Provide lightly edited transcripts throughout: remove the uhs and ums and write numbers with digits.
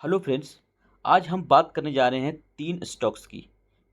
Hello friends. आज हम बात करने जा रहे हैं तीन स्टॉक्स की,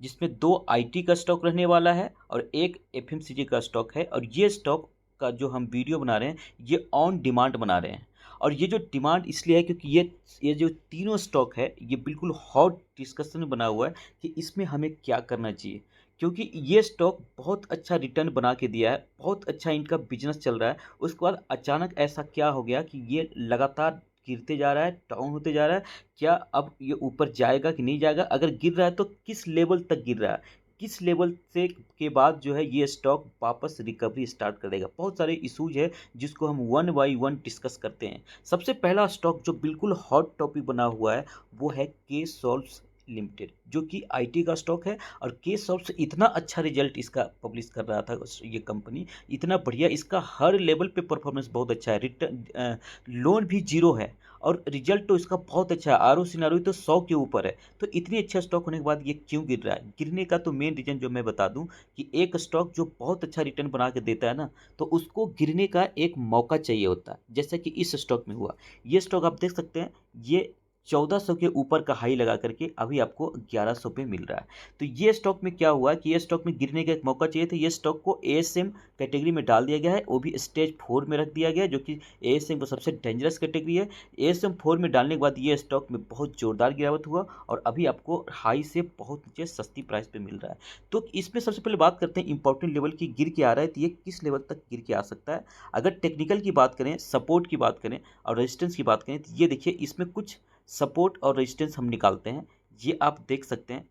जिसमें दो आईटी का स्टॉक रहने वाला है और एक एफएमसीजी का स्टॉक है। और ये स्टॉक का जो हम वीडियो बना रहे हैं ये ऑन डिमांड बना रहे हैं। और ये जो डिमांड इसलिए है क्योंकि ये जो तीनों स्टॉक है ये बिल्कुल हॉट डिस्कशन में बना हुआ है कि इसमें हमें क्या करना चाहिए। क्योंकि ये स्टॉक बहुत अच्छा रिटर्न बना के दिया है, बहुत अच्छा इनका बिजनेस चल रहा है। उसके बाद अचानक ऐसा क्या हो गया कि ये लगातार गिरते जा रहा है, डाउन होते जा रहा है। क्या अब ये ऊपर जाएगा कि नहीं जाएगा? अगर गिर रहा है तो किस लेवल तक गिर रहा है, किस लेवल से के बाद जो है ये स्टॉक वापस रिकवरी स्टार्ट कर देगा? बहुत सारे इशूज है जिसको हम वन बाई वन डिस्कस करते हैं। सबसे पहला स्टॉक जो बिल्कुल हॉट टॉपिक बना हुआ है वो है के सॉल्व्स लिमिटेड, जो कि आईटी का स्टॉक है। और के सॉल्व्स इतना अच्छा रिजल्ट इसका पब्लिश कर रहा था, ये कंपनी इतना बढ़िया, इसका हर लेवल पे परफॉर्मेंस बहुत अच्छा है। रिटर्न लोन भी जीरो है और रिजल्ट तो इसका बहुत अच्छा है। आर ओ सिनारो तो 100 के ऊपर है। तो इतनी अच्छा स्टॉक होने के बाद ये क्यों गिर रहा है? गिरने का तो मेन रीजन जो मैं बता दूं कि एक स्टॉक जो बहुत अच्छा रिटर्न बना के देता है ना, तो उसको गिरने का एक मौका चाहिए होता है, जैसे कि इस स्टॉक में हुआ। ये स्टॉक आप देख सकते हैं, ये 1400 के ऊपर का हाई लगा करके अभी आपको 1100 पे मिल रहा है। तो ये स्टॉक में क्या हुआ कि ये स्टॉक में गिरने का एक मौका चाहिए था। ये स्टॉक को एएसएम कैटेगरी में डाल दिया गया है, वो भी स्टेज 4 में रख दिया गया है, जो कि एएसएम को सबसे डेंजरस कैटेगरी है। एएसएम 4 में डालने के बाद ये स्टॉक में बहुत जोरदार गिरावट हुआ और अभी आपको हाई से बहुत नीचे सस्ती प्राइस पे मिल रहा है। तो इसमें सबसे पहले बात करते हैं इंपॉर्टेंट लेवल की। गिर के आ रहा है तो ये किस लेवल तक गिर के आ सकता है? अगर टेक्निकल की बात करें, सपोर्ट की बात करें और रेजिस्टेंस की बात करें, तो ये देखिए इसमें कुछ सपोर्ट और रेजिस्टेंस हम निकालते हैं। ये आप देख सकते हैं,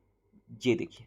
ये देखिए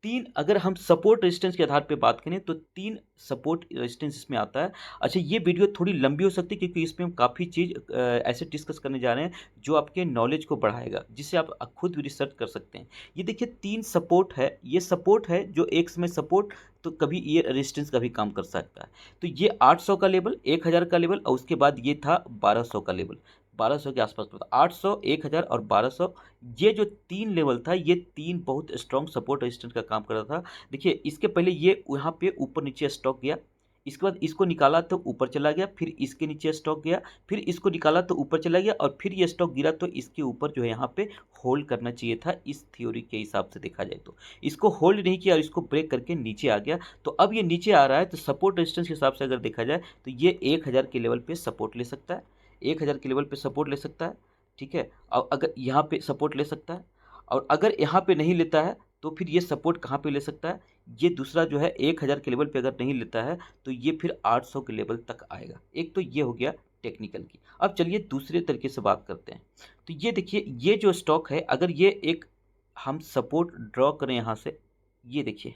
तीन, अगर हम सपोर्ट रेजिस्टेंस के आधार पे बात करें तो तीन सपोर्ट रेजिस्टेंस इसमें आता है। अच्छा, ये वीडियो थोड़ी लंबी हो सकती है क्योंकि इसमें हम काफ़ी चीज़ ऐसे डिस्कस करने जा रहे हैं जो आपके नॉलेज को बढ़ाएगा, जिससे आप खुद भी रिसर्च कर सकते हैं। ये देखिए तीन सपोर्ट है, ये सपोर्ट है जो एक समय सपोर्ट, तो कभी ये रेजिस्टेंस का भी काम कर सकता है। तो ये 800 का लेवल, 1000 का लेवल और उसके बाद ये था 1200 का लेवल। 1200 के आसपास था, 800, 1000 और 1200। ये जो तीन लेवल था, ये तीन बहुत स्ट्रॉन्ग सपोर्ट रेजिस्टेंस का काम कर रहा था। देखिए इसके पहले ये यहाँ पे ऊपर नीचे स्टॉक गया, इसके बाद इसको निकाला तो ऊपर चला गया, फिर इसके नीचे स्टॉक गया, फिर इसको निकाला तो ऊपर चला गया और फिर ये स्टॉक गिरा तो इसके ऊपर जो है यहाँ पे होल्ड करना चाहिए था। इस थ्योरी के हिसाब से देखा जाए तो इसको होल्ड नहीं किया और इसको ब्रेक करके नीचे आ गया। तो अब ये नीचे आ रहा है तो सपोर्ट रेजिस्टेंस के हिसाब से अगर देखा जाए तो ये 1000 के लेवल पे सपोर्ट ले सकता है, 1000 के लेवल पे सपोर्ट ले सकता है। ठीक है, और अगर यहाँ पे सपोर्ट ले सकता है, और अगर यहाँ पे नहीं लेता है तो फिर ये सपोर्ट कहाँ पे ले सकता है? ये दूसरा जो है 1000 के लेवल पे अगर नहीं लेता है तो ये फिर 800 के लेवल तक आएगा। एक तो ये हो गया टेक्निकल की। अब चलिए दूसरे तरीके से बात करते हैं। तो ये देखिए, ये जो स्टॉक है, अगर ये एक हम सपोर्ट ड्रॉ करें यहाँ से, ये देखिए,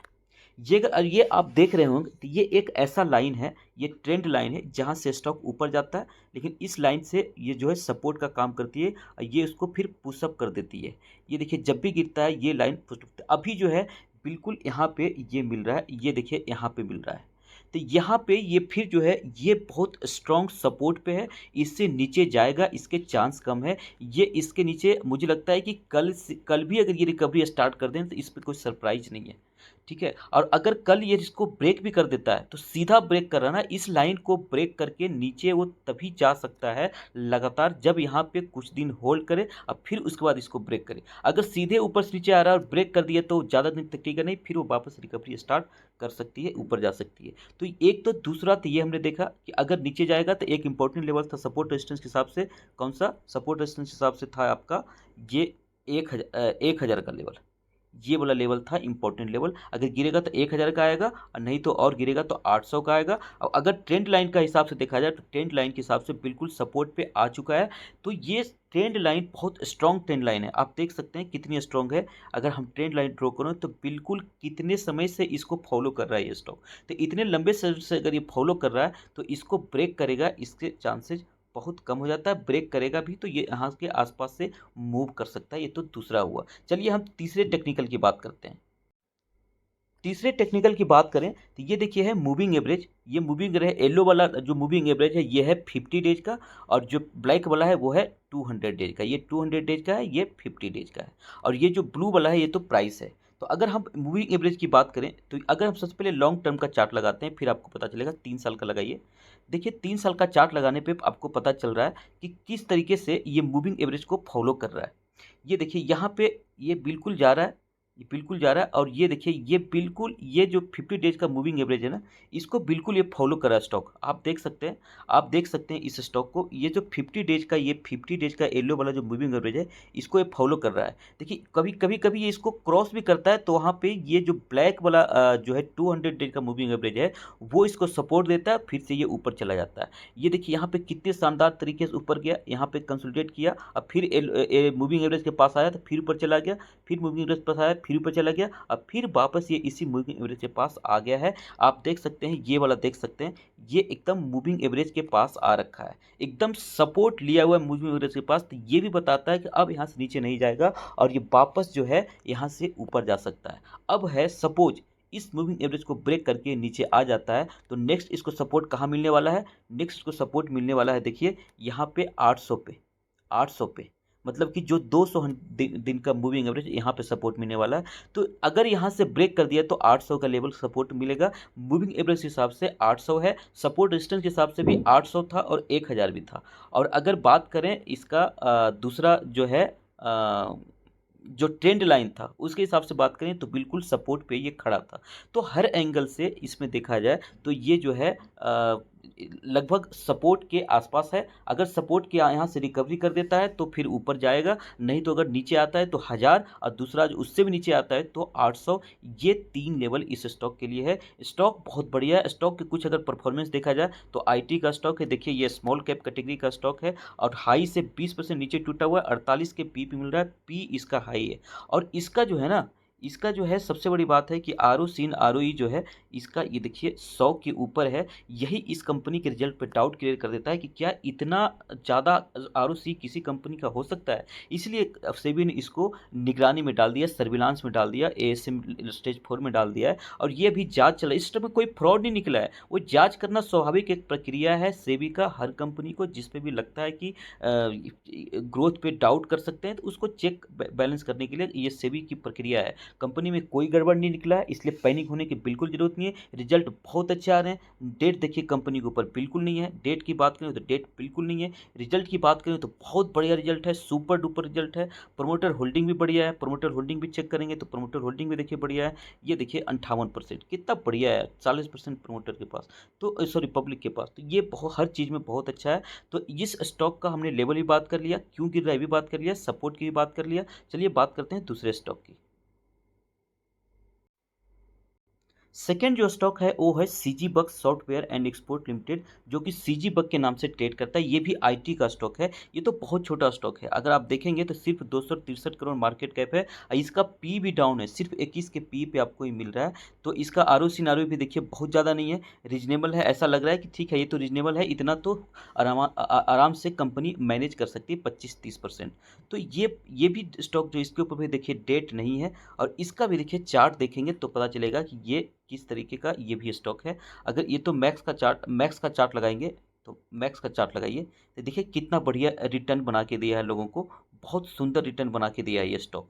ये अगर ये आप देख रहे होंगे तो ये एक ऐसा लाइन है, ये ट्रेंड लाइन है जहाँ से स्टॉक ऊपर जाता है, लेकिन इस लाइन से ये जो है सपोर्ट का काम करती है और ये उसको फिर पुशअप कर देती है। ये देखिए जब भी गिरता है ये लाइन पुशअप, अभी जो है बिल्कुल यहाँ पे ये मिल रहा है, ये देखिए यहाँ पे मिल रहा है। तो यहाँ पे ये फिर जो है ये बहुत स्ट्रॉन्ग सपोर्ट पे है, इससे नीचे जाएगा इसके चांस कम है। ये इसके नीचे मुझे लगता है कि कल भी अगर ये रिकवरी स्टार्ट कर दें तो इस पर कोई सरप्राइज नहीं है। ठीक है, और अगर कल ये इसको ब्रेक भी कर देता है तो सीधा ब्रेक कर रहा है ना, इस लाइन को ब्रेक करके नीचे वो तभी जा सकता है लगातार जब यहाँ पे कुछ दिन होल्ड करे और फिर उसके बाद इसको ब्रेक करे। अगर सीधे ऊपर से नीचे आ रहा है और ब्रेक कर दिया तो ज़्यादा दिन तक टिकेगा नहीं, फिर वो वापस रिकवरी स्टार्ट कर सकती है, ऊपर जा सकती है। तो एक तो दूसरा तो ये हमने देखा कि अगर नीचे जाएगा तो एक इंपॉर्टेंट लेवल था सपोर्ट रेजिस्टेंस के हिसाब से, कौन सा सपोर्ट रेजिस्टेंस के हिसाब से था आपका ये 1000 का लेवल। ये वाला लेवल था इंपॉर्टेंट लेवल, अगर गिरेगा तो 1000 का आएगा और नहीं तो और गिरेगा तो 800 का आएगा। और अगर ट्रेंड लाइन का हिसाब से देखा जाए तो ट्रेंड लाइन के हिसाब से बिल्कुल सपोर्ट पे आ चुका है। तो ये ट्रेंड लाइन बहुत स्ट्रॉन्ग ट्रेंड लाइन है, आप देख सकते हैं कितनी स्ट्रॉन्ग है। अगर हम ट्रेंड लाइन ड्रॉ करें तो बिल्कुल कितने समय से इसको फॉलो कर रहा है ये स्टॉक, तो इतने लंबे समय से अगर ये फॉलो कर रहा है तो इसको ब्रेक करेगा, इसके चांसेस बहुत कम हो जाता है। ब्रेक करेगा भी तो ये यहाँ के आसपास से मूव कर सकता है। ये तो दूसरा हुआ। चलिए हम तीसरे टेक्निकल की बात करते हैं। तीसरे टेक्निकल की बात करें तो ये देखिए है मूविंग एवरेज। ये मूविंग रहे येलो वाला जो मूविंग एवरेज है ये है 50 डेज का, और जो ब्लैक वाला है वो है 200 डेज का। ये 200 डेज का है, ये 50 डेज का है, और ये जो ब्लू वाला है ये तो प्राइस है। तो अगर हम मूविंग एवरेज की बात करें तो अगर हम सबसे पहले लॉन्ग टर्म का चार्ट लगाते हैं, फिर आपको पता चलेगा 3 साल का लगाइए। देखिए 3 साल का चार्ट लगाने पे आपको पता चल रहा है कि किस तरीके से ये मूविंग एवरेज को फॉलो कर रहा है। ये देखिए यहाँ पे ये बिल्कुल जा रहा है, ये बिल्कुल जा रहा है, और ये देखिए ये बिल्कुल ये जो 50 डेज का मूविंग एवरेज है ना, इसको बिल्कुल ये फॉलो कर रहा है स्टॉक। आप देख सकते हैं, आप देख सकते हैं इस स्टॉक को, ये जो 50 डेज का, ये 50 डेज का येलो वाला जो मूविंग एवरेज है, इसको ये फॉलो कर रहा है। देखिए कभी कभी ये इसको क्रॉस भी करता है, तो वहाँ पे ये जो ब्लैक वाला जो है 200 डेज का मूविंग एवरेज है, वो इसको सपोर्ट देता है, फिर से ये ऊपर चला जाता है। ये देखिए यहाँ पे कितने शानदार तरीके से ऊपर गया, यहाँ पे कंसोलिडेट किया, अब फिर मूविंग एवरेज के पास आया तो फिर ऊपर चला गया, फिर मूविंग एवरेज पास आया फिर ऊपर चला गया, अब फिर वापस ये इसी मूविंग एवरेज के पास आ गया है। आप देख सकते हैं ये वाला, देख सकते हैं ये एकदम मूविंग एवरेज के पास आ रखा है, एकदम सपोर्ट लिया हुआ है मूविंग एवरेज के पास। तो ये भी बताता है कि अब यहाँ से नीचे नहीं जाएगा और ये वापस जो है यहाँ से ऊपर जा सकता है। अब है सपोज इस मूविंग एवरेज को ब्रेक करके नीचे आ जाता है, तो नेक्स्ट इसको सपोर्ट कहाँ मिलने वाला है? नेक्स्ट इसको सपोर्ट मिलने वाला है, देखिए यहाँ पे 800 पे, 800 पे, मतलब कि जो 200 दिन का मूविंग एवरेज यहाँ पे सपोर्ट मिलने वाला है। तो अगर यहाँ से ब्रेक कर दिया तो 800 का लेवल सपोर्ट मिलेगा। मूविंग एवरेज के हिसाब से 800 है, सपोर्ट रेजिस्टेंस के हिसाब से भी 800 था और 1000 भी था। और अगर बात करें इसका दूसरा जो है जो ट्रेंड लाइन था उसके हिसाब से बात करें तो बिल्कुल सपोर्ट पे ये खड़ा था। तो हर एंगल से इसमें देखा जाए तो ये जो है लगभग सपोर्ट के आसपास है। अगर सपोर्ट के यहाँ से रिकवरी कर देता है तो फिर ऊपर जाएगा, नहीं तो अगर नीचे आता है तो 1000 और दूसरा जो उससे भी नीचे आता है तो 800। ये 3 लेवल इस स्टॉक के लिए है। स्टॉक बहुत बढ़िया है। स्टॉक के कुछ अगर परफॉर्मेंस देखा जाए तो आईटी का स्टॉक है, देखिए ये स्मॉल कैप कैटेगरी का स्टॉक है और हाई से 20% नीचे टूटा हुआ है, 48 के पी मिल रहा है, पी इसका हाई है। और इसका जो है ना, इसका जो है सबसे बड़ी बात है कि आरओसी आरओई जो है इसका, ये देखिए 100 के ऊपर है। यही इस कंपनी के रिजल्ट पे डाउट क्लियर कर देता है कि क्या इतना ज़्यादा आरओसी किसी कंपनी का हो सकता है। इसलिए सेबी ने इसको निगरानी में डाल दिया, सर्विलांस में डाल दिया, एएसएम स्टेज 4 में डाल दिया है और ये अभी जांच चला है। इस टाइम में कोई फ्रॉड नहीं निकला है, वो जांच करना स्वाभाविक एक प्रक्रिया है सेबी का। हर कंपनी को जिस पे भी लगता है कि ग्रोथ पे डाउट कर सकते हैं तो उसको चेक बैलेंस करने के लिए ये सेबी की प्रक्रिया है। कंपनी में कोई गड़बड़ नहीं निकला है, इसलिए पैनिक होने की बिल्कुल जरूरत नहीं है। रिजल्ट बहुत अच्छे आ रहे हैं। डेट देखिए कंपनी के ऊपर बिल्कुल नहीं है, डेट की बात करें तो डेट बिल्कुल नहीं है। रिजल्ट की बात करें तो बहुत बढ़िया रिजल्ट है, सुपर डुपर रिजल्ट है। प्रोमोटर होल्डिंग भी बढ़िया है, प्रोमोटर होल्डिंग भी चेक करेंगे तो प्रोमोटर होल्डिंग भी देखिए बढ़िया है। ये देखिए 58%, कितना बढ़िया है। 40% प्रोमोटर के पास, तो सॉरी पब्लिक के पास, तो ये बहुत हर चीज़ में बहुत अच्छा है। तो इस स्टॉक का हमने लेवल भी बात कर लिया, क्यों गिर रहा है भी बात कर लिया, सपोर्ट की भी बात कर लिया। चलिए बात करते हैं दूसरे स्टॉक की। सेकेंड जो स्टॉक है वो है CG bug software and export limited, जो कि सीजी बग के नाम से ट्रेड करता है। ये भी आईटी का स्टॉक है। ये तो बहुत छोटा स्टॉक है, अगर आप देखेंगे तो सिर्फ 263 करोड़ मार्केट कैप है। इसका पी भी डाउन है, सिर्फ 21 के पी पे आपको ये मिल रहा है। तो इसका आरओसी नारओ भी देखिए बहुत ज़्यादा नहीं है, रीजनेबल है। ऐसा लग रहा है कि ठीक है ये तो रीजनेबल है, इतना तो आराम से कंपनी मैनेज कर सकती है 25-30%। तो ये भी स्टॉक जो इसके ऊपर भी देखिए डेट नहीं है। और इसका भी देखिए चार्ट देखेंगे तो पता चलेगा कि ये किस तरीके का ये भी स्टॉक है। अगर ये तो मैक्स का चार्ट लगाएंगे, तो मैक्स का चार्ट लगाइए तो देखिए कितना बढ़िया रिटर्न बना के दिया है लोगों को, बहुत सुंदर रिटर्न बना के दिया है ये स्टॉक।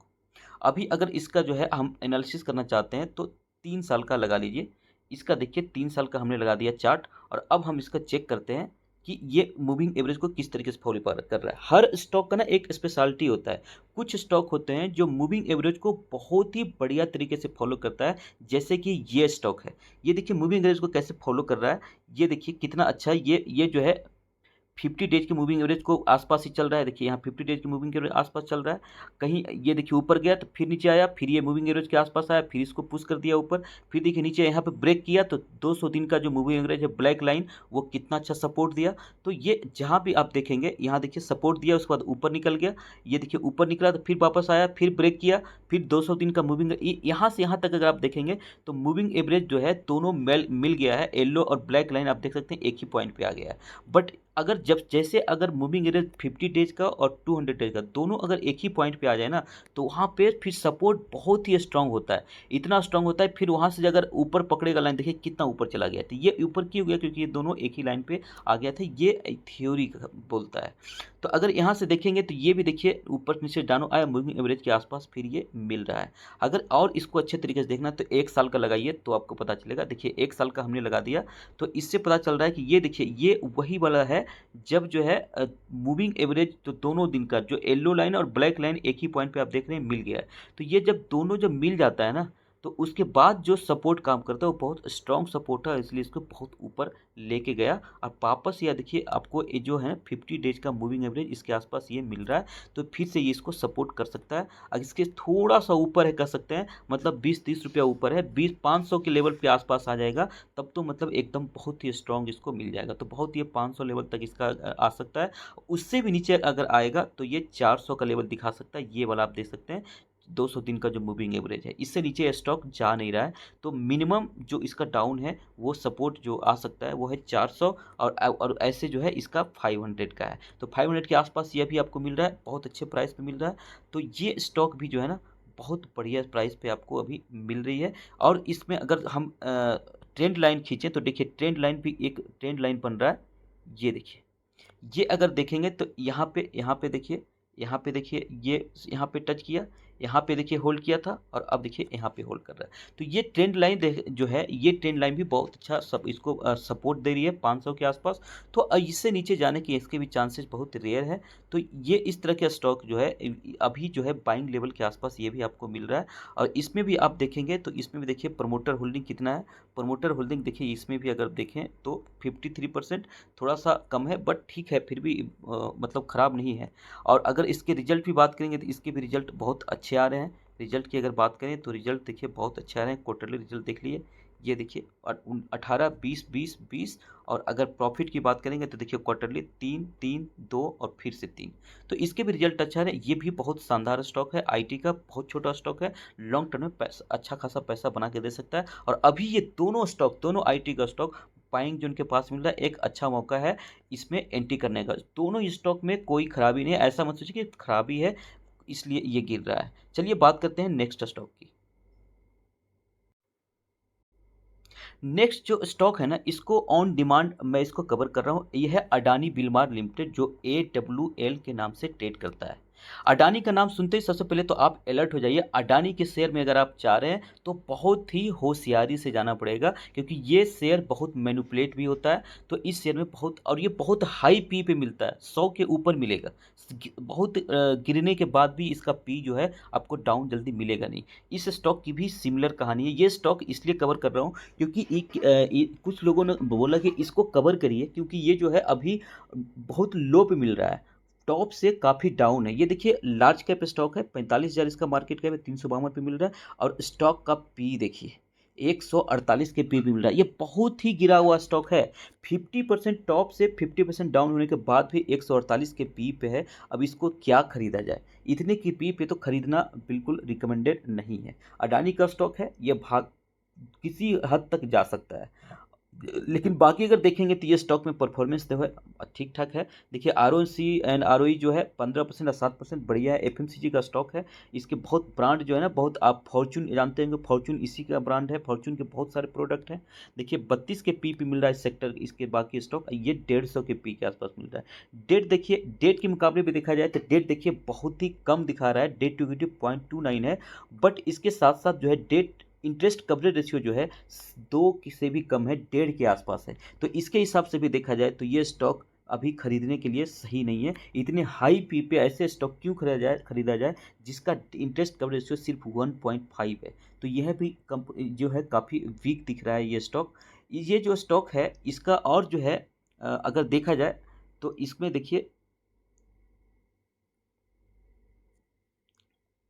अभी अगर इसका जो है हम एनालिसिस करना चाहते हैं तो 3 साल का लगा लीजिए। इसका देखिए 3 साल का हमने लगा दिया चार्ट, और अब हम इसका चेक करते हैं कि ये मूविंग एवरेज को किस तरीके से फॉलो कर रहा है। हर स्टॉक का ना एक स्पेशलिटी होता है। कुछ स्टॉक होते हैं जो मूविंग एवरेज को बहुत ही बढ़िया तरीके से फॉलो करता है, जैसे कि ये स्टॉक है। ये देखिए मूविंग एवरेज को कैसे फॉलो कर रहा है, ये देखिए कितना अच्छा है। ये जो है 50 डेज की मूविंग एवरेज को आसपास ही चल रहा है। देखिए यहाँ 50 डेज की मूविंग एवरेज आसपास चल रहा है। कहीं ये देखिए ऊपर गया तो फिर नीचे आया, फिर ये मूविंग एवरेज के आसपास आया, फिर इसको पुश कर दिया ऊपर, फिर देखिए नीचे यहाँ पे ब्रेक किया तो 200 दिन का जो मूविंग एवरेज है ब्लैक लाइन, वो कितना अच्छा सपोर्ट दिया। तो ये जहाँ भी आप देखेंगे, यहाँ देखिए सपोर्ट दिया, उसके बाद ऊपर निकल गया। ये देखिए ऊपर निकला तो फिर वापस आया, फिर ब्रेक किया, फिर 200 दिन का मूविंग, यहाँ से यहाँ तक अगर आप देखेंगे तो मूविंग एवरेज जो है दोनों मिल गया है। येलो और ब्लैक लाइन आप देख सकते हैं एक ही पॉइंट पे आ गया है। बट अगर जैसे अगर मूविंग एवरेज 50 डेज का और 200 डेज का दोनों अगर एक ही पॉइंट पे आ जाए ना, तो वहाँ पे फिर सपोर्ट बहुत ही स्ट्रांग होता है, इतना स्ट्रांग होता है। फिर वहाँ से अगर ऊपर पकड़ेगा लाइन, देखिए कितना ऊपर चला गया था। ये ऊपर क्यों गया? क्योंकि ये दोनों एक ही लाइन पे आ गया था। ये थ्योरी बोलता है। तो अगर यहाँ से देखेंगे तो ये भी देखिए ऊपर नीचे डाउन आया, मूविंग एवरेज के आसपास फिर ये मिल रहा है। अगर और इसको अच्छे तरीके से देखना तो 1 साल का लगाइए तो आपको पता चलेगा। देखिए 1 साल का हमने लगा दिया तो इससे पता चल रहा है कि ये देखिए ये वही वाला है जब जो है मूविंग एवरेज तो दोनों दिन का जो येलो लाइन और ब्लैक लाइन एक ही पॉइंट पे आप देख रहे हैं मिल गया है। तो ये जब दोनों जब मिल जाता है ना तो उसके बाद जो सपोर्ट काम करता है वो बहुत स्ट्रॉन्ग सपोर्ट है, इसलिए इसको बहुत ऊपर लेके गया। और वापस यह देखिए आपको ये जो है 50 डेज का मूविंग एवरेज इसके आसपास ये मिल रहा है, तो फिर से ये इसको सपोर्ट कर सकता है। अगर इसके थोड़ा सा ऊपर है कर सकते हैं, मतलब 20-30 रुपया ऊपर है, 20-500 के लेवल के आसपास आ जाएगा तब तो मतलब एकदम बहुत ही स्ट्रॉन्ग इसको मिल जाएगा। तो बहुत ही 500 लेवल तक इसका आ सकता है। उससे भी नीचे अगर आएगा तो ये 400 का लेवल दिखा सकता है, ये वाला आप देख सकते हैं 200 दिन का जो मूविंग एवरेज है। इससे नीचे स्टॉक जा नहीं रहा है, तो मिनिमम जो इसका डाउन है वो सपोर्ट जो आ सकता है वो है 400 और ऐसे जो है इसका 500 का है। तो 500 के आसपास ये भी आपको मिल रहा है, बहुत अच्छे प्राइस पे मिल रहा है। तो ये स्टॉक भी जो है ना बहुत बढ़िया प्राइस पे आपको अभी मिल रही है। और इसमें अगर हम ट्रेंड लाइन खींचें तो देखिए ट्रेंड लाइन भी एक ट्रेंड लाइन बन रहा है। ये देखिए, ये अगर देखेंगे तो यहाँ पे देखिए, यहाँ पे देखिए ये यहाँ पे टच किया, यहाँ पे देखिए होल्ड किया था और अब देखिए यहाँ पे होल्ड कर रहा है। तो ये ट्रेंड लाइन जो है ये ट्रेंड लाइन भी बहुत अच्छा सब इसको सपोर्ट दे रही है 500 के आसपास। तो इससे नीचे जाने के इसके भी चांसेस बहुत रेयर है। तो ये इस तरह के स्टॉक जो है अभी जो है बाइंग लेवल के आसपास ये भी आपको मिल रहा है। और इसमें भी आप देखेंगे तो इसमें भी देखिए प्रमोटर होल्डिंग कितना है। प्रमोटर होल्डिंग देखिए इसमें भी अगर देखें तो 53%, थोड़ा सा कम है बट ठीक है, फिर भी मतलब ख़राब नहीं है। और अगर इसके रिजल्ट भी बात करेंगे तो इसके भी रिजल्ट बहुत अच्छे आ रहे हैं। रिजल्ट की अगर बात करें तो रिजल्ट देखिए बहुत अच्छे आ रहे हैं। क्वार्टरली रिजल्ट देख लिए, ये देखिए 18, 20, 20, 20। और अगर प्रॉफिट की बात करेंगे तो देखिए क्वार्टरली 3, 3, 2 और फिर से 3। तो इसके भी रिजल्ट अच्छा है। ये भी बहुत शानदार स्टॉक है, आईटी का बहुत छोटा स्टॉक है, लॉन्ग टर्म में पैसा अच्छा खासा पैसा बना के दे सकता है। और अभी ये दोनों स्टॉक, दोनों आईटी का स्टॉक बाइंग जो उनके पास मिल रहा है, एक अच्छा मौका है इसमें एंट्री करने का। दोनों स्टॉक में कोई खराबी नहीं है, ऐसा मत सोचिए कि खराबी है इसलिए ये गिर रहा है। चलिए बात करते हैं नेक्स्ट स्टॉक की। नेक्स्ट जो स्टॉक है ना इसको ऑन डिमांड मैं इसको कवर कर रहा हूँ, ये है अडानी विलमार लिमिटेड जो AWL के नाम से ट्रेड करता है। अडानी का नाम सुनते ही सबसे पहले तो आप अलर्ट हो जाइए। अडानी के शेयर में अगर आप चाह रहे हैं तो बहुत ही होशियारी से जाना पड़ेगा, क्योंकि ये शेयर बहुत मैनिपुलेट भी होता है। तो इस शेयर में बहुत, और ये बहुत हाई पी पे मिलता है, 100 के ऊपर मिलेगा। बहुत गिरने के बाद भी इसका पी जो है आपको डाउन जल्दी मिलेगा नहीं। इस स्टॉक की भी सिमिलर कहानी है। ये स्टॉक इसलिए कवर कर रहा हूँ क्योंकि कुछ लोगों ने बोला कि इसको कवर करिए क्योंकि ये जो है अभी बहुत लो पे मिल रहा है, टॉप से काफ़ी डाउन है। ये देखिए लार्ज कैप स्टॉक है, 45,000 इसका मार्केट कैप है, 352 पे मिल रहा है। और स्टॉक का पी देखिए 148 के पी भी मिल रहा है। ये बहुत ही गिरा हुआ स्टॉक है। 50% टॉप से 50% डाउन होने के बाद भी 148 के पी पे है। अब इसको क्या खरीदा जाए? इतने की पी पे तो खरीदना बिल्कुल रिकमेंडेड नहीं है। अडानी का स्टॉक है, ये भाग किसी हद तक जा सकता है, लेकिन बाकी अगर देखेंगे तो ये स्टॉक में परफॉर्मेंस जो है ठीक ठाक है। देखिए ROC एंड ROE जो है 15% और 7% बढ़िया है। FMCG का स्टॉक है। इसके बहुत ब्रांड जो है ना, बहुत आप फॉर्चून जानते होंगे, फॉर्चून इसी का ब्रांड है। फॉर्चून के बहुत सारे प्रोडक्ट हैं। देखिए 32 के पी पे मिल रहा है सेक्टर। इसके बाकी स्टॉक ये 150 के पी के आसपास मिल रहा है। डेट देखिए, डेट के मुकाबले भी देखा जाए तो डेट देखिए बहुत ही कम दिखा रहा है, डेट टू इक्विटी 0.29 है। बट इसके साथ साथ जो है डेट इंटरेस्ट कवरेज रेशियो जो है 2 से भी कम है, 1.5 के आसपास है। तो इसके हिसाब से भी देखा जाए तो ये स्टॉक अभी खरीदने के लिए सही नहीं है। इतने हाई पी पे ऐसे स्टॉक क्यों खरीदा जाए जिसका इंटरेस्ट कवरेज रेशियो सिर्फ 1.5 है। तो यह भी जो है काफ़ी वीक दिख रहा है ये स्टॉक। ये जो स्टॉक है इसका और जो है अगर देखा जाए तो इसमें देखिए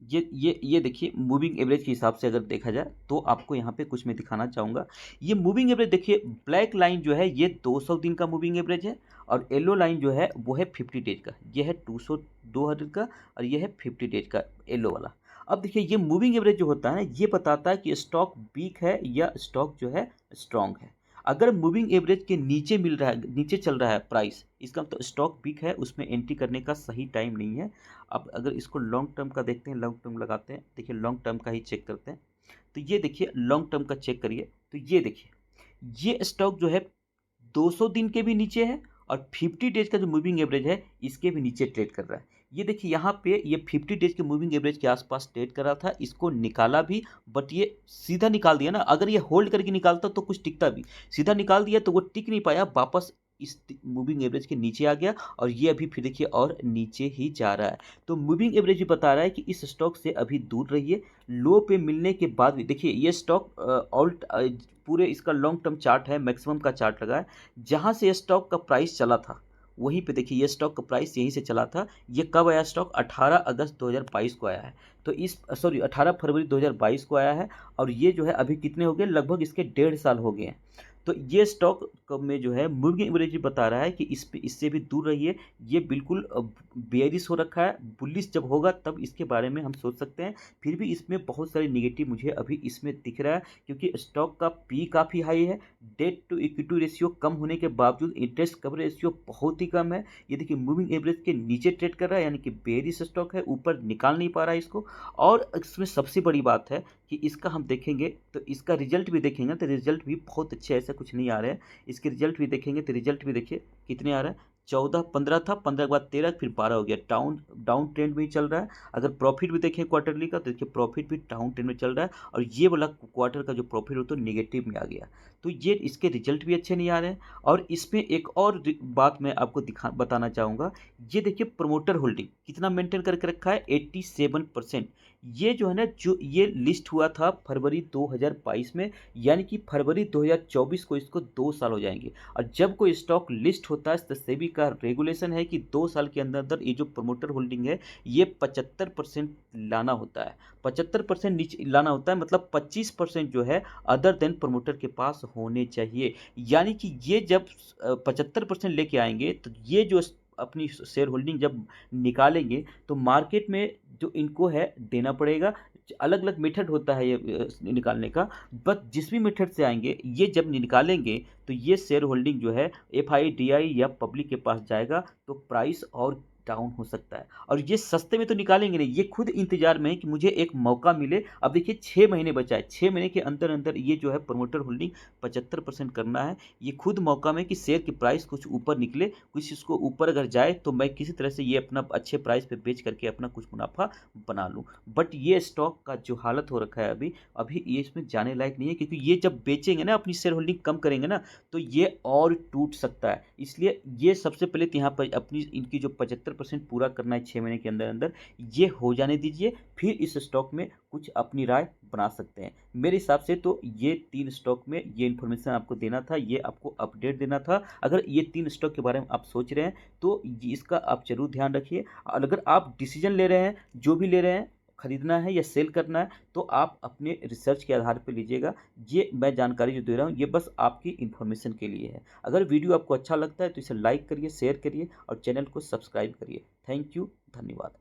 ये देखिए मूविंग एवरेज के हिसाब से अगर देखा जाए तो आपको यहाँ पे कुछ मैं दिखाना चाहूँगा। ये मूविंग एवरेज देखिए, ब्लैक लाइन जो है ये 200 दिन का मूविंग एवरेज है और येलो लाइन जो है वो है 50 डेज का। ये है 200 का और ये है 50 डेज का येलो वाला। अब देखिए ये मूविंग एवरेज जो होता है ना ये बताता है कि स्टॉक वीक है या स्टॉक जो है स्ट्रांग है। अगर मूविंग एवरेज के नीचे मिल रहा है, नीचे चल रहा है प्राइस, इसका मतलब स्टॉक वीक है, उसमें एंट्री करने का सही टाइम नहीं है। अब अगर इसको लॉन्ग टर्म का देखते हैं, लॉन्ग टर्म लगाते हैं, देखिए लॉन्ग टर्म का ही चेक करते हैं। तो ये देखिए लॉन्ग टर्म का चेक करिए तो ये देखिए ये स्टॉक जो है 200 दिन के भी नीचे है और 50 डेज का जो मूविंग एवरेज है इसके भी नीचे ट्रेड कर रहा है। ये देखिए यहाँ पे ये 50 डेज के मूविंग एवरेज के आसपास ट्रेड कर रहा था, इसको निकाला भी, बट ये सीधा निकाल दिया ना। अगर ये होल्ड करके निकालता तो कुछ टिकता भी, सीधा निकाल दिया तो वो टिक नहीं पाया, वापस इस मूविंग एवरेज के नीचे आ गया और ये अभी फिर देखिए और नीचे ही जा रहा है। तो मूविंग एवरेज भी बता रहा है कि इस स्टॉक से अभी दूर रहिए। लो पे मिलने के बाद भी देखिए ये स्टॉक ऑल्ट पूरे इसका लॉन्ग टर्म चार्ट है, मैक्सिमम का चार्ट लगा है, जहाँ से ये स्टॉक का प्राइस चला था वहीं पे देखिए ये स्टॉक का प्राइस यहीं से चला था। ये कब आया स्टॉक? 18 अगस्त 2022 को आया है। तो इस 18 फरवरी 2022 को आया है और ये जो है अभी कितने हो गए, लगभग इसके 1.5 साल हो गए हैं। तो ये स्टॉक में जो है मूविंग एवरेज बता रहा है कि इससे भी दूर रहिए। ये बिल्कुल बेयरिश हो रखा है, बुलिश जब होगा तब इसके बारे में हम सोच सकते हैं। फिर भी इसमें बहुत सारे निगेटिव मुझे अभी इसमें दिख रहा है, क्योंकि स्टॉक का पी काफ़ी हाई है, डेट टू इक्विटी रेशियो कम होने के बावजूद इंटरेस्ट कवरेज रेशियो बहुत ही कम है। ये देखिए मूविंग एवरेज के नीचे ट्रेड कर रहा है, यानी कि बेयरिश स्टॉक है, ऊपर निकाल नहीं पा रहा है इसको। और इसमें सबसे बड़ी बात है कि इसका हम देखेंगे तो इसका रिजल्ट भी देखेंगे तो रिजल्ट भी बहुत अच्छे, ऐसा कुछ नहीं आ रहे हैं। इसके रिजल्ट भी देखेंगे तो रिजल्ट भी देखिए कितने आ रहा है, 14 15 था, 15 के बाद 13 फिर 12 हो गया, डाउन ट्रेंड में ही चल रहा है। अगर प्रॉफिट भी देखें क्वार्टरली का तो देखिए प्रॉफिट भी डाउन ट्रेंड में चल रहा है और ये वाला क्वार्टर का जो प्रॉफिट हो तो निगेटिव में आ गया। तो ये इसके रिजल्ट भी अच्छे नहीं आ रहे हैं। और इसमें एक और बात मैं आपको बताना चाहूँगा, ये देखिए प्रमोटर होल्डिंग कितना मेंटेन करके रखा है, 87%। ये जो है ना, जो ये लिस्ट हुआ था फरवरी 2022 में, यानी कि फरवरी 2024 को इसको 2 साल हो जाएंगे। और जब कोई स्टॉक लिस्ट होता है तो सेबी का रेगुलेशन है कि 2 साल के अंदर अंदर ये जो प्रमोटर होल्डिंग है ये 75% लाना होता है। 75% नीचे लाना होता है, मतलब 25% जो है अदर देन प्रमोटर के पास होने चाहिए। यानी कि ये जब 75% लेके आएंगे तो ये जो अपनी शेयर होल्डिंग जब निकालेंगे तो मार्केट में जो इनको है देना पड़ेगा। अलग अलग मेथड होता है ये निकालने का, बस जिस भी मेथड से आएंगे ये जब निकालेंगे तो ये शेयर होल्डिंग जो है FIDI या पब्लिक के पास जाएगा, तो प्राइस और डाउन हो सकता है। और ये सस्ते में तो निकालेंगे नहीं, ये खुद इंतजार में है कि मुझे एक मौका मिले। अब देखिए 6 महीने बचा है, 6 महीने के अंदर अंदर ये जो है प्रमोटर होल्डिंग 75% करना है। ये खुद मौका में कि शेयर की प्राइस कुछ ऊपर निकले, कुछ इसको ऊपर अगर जाए तो मैं किसी तरह से ये अपना अच्छे प्राइस पे बेच करके अपना कुछ मुनाफा बना लूँ। बट ये स्टॉक का जो हालत हो रखा है अभी ये इसमें जाने लायक नहीं है, क्योंकि ये जब बेचेंगे ना, अपनी शेयर होल्डिंग कम करेंगे ना, तो ये और टूट सकता है। इसलिए ये सबसे पहले तो यहाँ पर अपनी इनकी जो 75% पूरा करना है 6 महीने के अंदर अंदर, ये हो जाने दीजिए, फिर इस स्टॉक में कुछ अपनी राय बना सकते हैं। मेरे हिसाब से तो ये 3 स्टॉक में ये इन्फॉर्मेशन आपको देना था, ये आपको अपडेट देना था। अगर ये 3 स्टॉक के बारे में आप सोच रहे हैं तो इसका आप जरूर ध्यान रखिए। और अगर आप डिसीजन ले रहे हैं, जो भी ले रहे हैं, खरीदना है या सेल करना है, तो आप अपने रिसर्च के आधार पर लीजिएगा। ये मैं जानकारी जो दे रहा हूँ ये बस आपकी इन्फॉर्मेशन के लिए है। अगर वीडियो आपको अच्छा लगता है तो इसे लाइक करिए, शेयर करिए और चैनल को सब्सक्राइब करिए। थैंक यू, धन्यवाद।